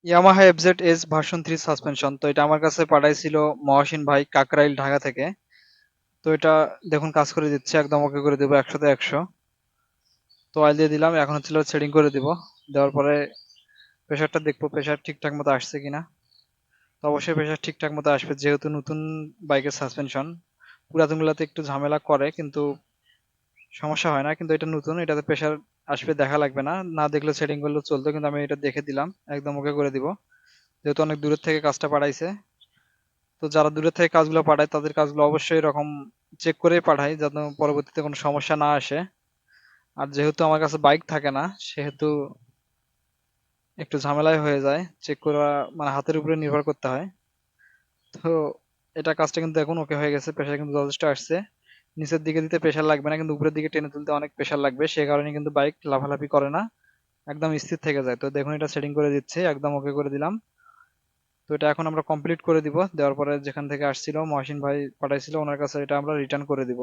Yamaha FZ S version 3 suspension. তো এটা আমার কাছে পাঠাইছিল মহসিন ভাই কাকরাইল ঢাকা থেকে। তো এটা দেখুন কাজ করে দিচ্ছে, একদম ওকে করে দেবো 100 তে 100। তো অয়েল দিয়ে দিলাম, এখন হচ্ছিল সেটিং করে দিব। দেওয়ার পরে প্রেসারটা দেখবো প্রেসার ঠিকঠাক মতো আসছে কিনা। তো অবশ্যই প্রেসার ঠিকঠাক মতো আসবে, যেহেতু নতুন বাইকের সাসপেনশন। পুরাতনগুলোতে একটু ঝামেলা করে কিন্তু সমস্যা হয় না, কিন্তু এটা নতুন, এটাতে প্রেসার আসবে দেখা লাগবে না, না দেখলে সেটিং করলেও চলতো, কিন্তু আমি এটা দেখে দিলাম, একদম ওকে করে দিব। যেহেতু অনেক দূরের থেকে কাজটা পাঠাইছে, তো যারা দূরের থেকে কাজগুলো পাঠায় তাদের কাজগুলো অবশ্যই এরকম চেক করেই পাঠায়, যাতে পরবর্তীতে কোনো সমস্যা না আসে। আর যেহেতু আমার কাছে বাইক থাকে না, সেহেতু একটু ঝামেলাই হয়ে যায় চেক করা, মানে হাতের উপরে নির্ভর করতে হয়। তো এটা কাজটা কিন্তু এখন ওকে হয়ে গেছে, প্রেশার কিন্তু যথেষ্ট আসছে। নিচের দিকে দিতে প্রেশার লাগবে না, কিন্তু উপরের দিকে টেনে তুলতে অনেক প্রেশার লাগবে, সে কারণে কিন্তু বাইক লাফালাফি করে না, একদম স্থির থেকে যায়। তো দেখুন এটা সেটিং করে দিচ্ছে, একদম ওকে করে দিলাম। তো এটা এখন আমরা কমপ্লিট করে দিব, দেওয়ার পরে যেখান থেকে আসছিল মহসিন ভাই পাঠাইছিল ওনার কাছে এটা আমরা রিটার্ন করে দিব।